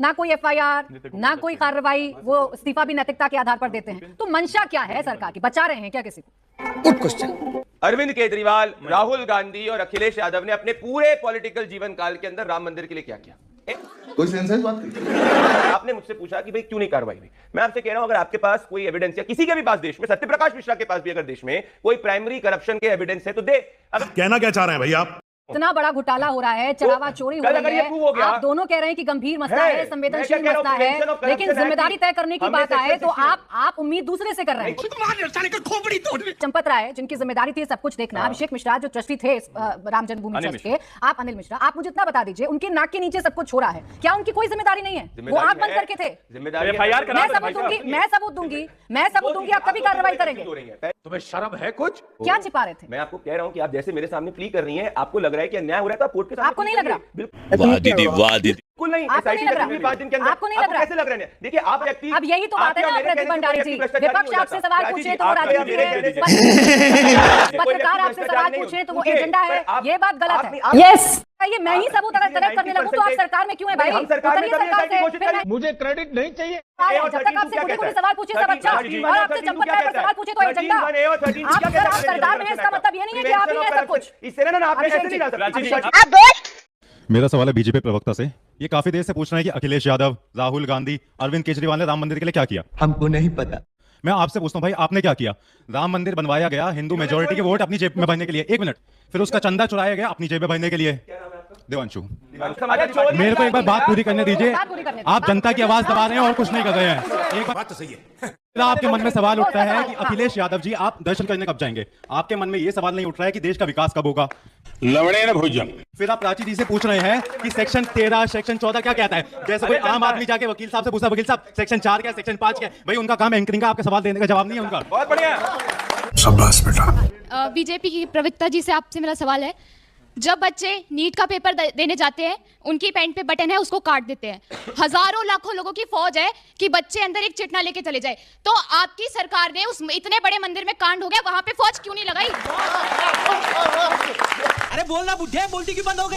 ना कोई एफआईआर, ना कोई कार्रवाई, वो इस्तीफा भी नैतिकता के आधार पर देते हैं। तो मंशा क्या है सरकार की? बचा रहे हैं क्या किसी को? Good question. अरविंद केजरीवाल, राहुल गांधी और अखिलेश यादव ने अपने पूरे पॉलिटिकल जीवन काल के अंदर राम मंदिर के लिए क्या किया? कोई सेंस है इस बात की? आपने मुझसे पूछा कि भाई क्यों नहीं कार्रवाई हुई। मैं आपसे कह रहा हूं, अगर आपके पास कोई एविडेंस या किसी के भी पास देश में, सत्यप्रकाश मिश्रा के पास भी अगर देश में कोई प्राइमरी करप्शन के एविडेंस है तो दे। अगर कहना क्या चाह रहे हैं भाई आप? इतना बड़ा घोटाला हो रहा है, चरावा चोरी हो रही है, आप दोनों कह रहे हैं कि गंभीर मसला है, संवेदनशील मसला है, लेकिन जिम्मेदारी तय करने की बात आए तो आप उम्मीद दूसरे से कर रहे हैं। चंपत राय जिनकी जिम्मेदारी थी सब कुछ देखना, अभिषेक मिश्रा जो ट्रस्टी थे राम जन्मभूमि ट्रस्ट के, आप अनिल मिश्रा, आप मुझे इतना बता दीजिए, उनके नाक के नीचे सब कुछ हो रहा है, क्या उनकी कोई जिम्मेदारी नहीं है? वो आंख बंद करके थे। मैं सबूत दूंगी, आप कभी कार्रवाई करेंगे? तुम्हें शर्म है कुछ? क्या छिपा रहे थे? मैं आपको कह रहा हूं कि आप जैसे मेरे सामने प्ली कर रही हैं, आपको लग रहा है कि अन्याय हो रहा है, तो आप कोर्ट के सामने आपको नहीं लग रहा? वाह दीदी, वाह दीदी। बिल्कुल नहीं। आपको नहीं लग रहा? 5 दिन के अंदर आपको नहीं लग रहा? कैसे लग रहे हैं? देखिए आप व्यक्ति, अब यही तो बात है ना प्रतिभा भंडारी जी, विपक्ष आपसे सवाल पूछे तो वो राजनीति है, पत्रकार आपसे सवाल पूछे तो वो एजेंडा है, ये बात गलत है। यस, ये मैं ही सबूत अगर कलेक्ट करने लगूं तो आप सरकार में क्यों है भाई? उतरिए सरकार से। मुझे क्रेडिट नहीं चाहिए। जब तक आपसे कोई सवाल पूछे सब अच्छा, और आपसे चंपत राय पर सवाल पूछे तो एजेंडा। आप सरकार में, इसका मतलब ये नहीं है कि आप ही हैं सब कुछ। इससे ना आप ऐसे नहीं जा सकते। मेरा सवाल है बीजेपी प्रवक्ता से, ये काफी देर से पूछ रहे हैं कि अखिलेश यादव, राहुल गांधी, अरविंद केजरीवाल ने राम मंदिर के लिए क्या किया। हमको नहीं पता। मैं आपसे पूछता हूं भाई, आपने क्या किया? राम मंदिर बनवाया गया हिंदू मेजोरिटी के वोट अपनी जेब में भरने के लिए, 1 मिनट, फिर उसका चंदा चुराया गया अपनी जेब में भरने के लिए। देवांशु, मेरे को एक बार बात पूरी करने दीजिए। आप जनता की आवाज दबा रहे हैं और कुछ नहीं कर रहे हैं। एक बात तो सही है। आपके मन में सवाल उठता है कि अखिलेश यादव जी आप दर्शन करने कब जाएंगे? आपके मन में ये सवाल नहीं उठ रहा है कि देश का विकास कब होगा? लवड़े न भोजन। फिर आप प्राची जी से पूछ रहे हैं कि सेक्शन 13, सेक्शन 14 क्या कहता है? जैसे कोई आम आदमी जाके वकील साहब से पूछा, वकील साहब सेक्शन 4 क्या, सेक्शन 5 क्या? भाई उनका काम एंकरिंग का, आपके सवाल देने का जवाब नहीं है उनका। बहुत बढ़िया। शाबाश बेटा। बीजेपी की प्रवक्ता जी से आपसे मेरा सवाल है, जब बच्चे नीट का पेपर देने जाते हैं, उनकी पैंट पे बटन है उसको काट देते हैं, हजारों लाखों लोगों की फौज है कि बच्चे अंदर एक चिट ना लेके चले जाए, तो आपकी सरकार ने उस इतने बड़े मंदिर में कांड हो गया, वहां पे फौज क्यों नहीं लगाई? अरे बोलना बुढ़े, बोलती क्यों बंद हो गई?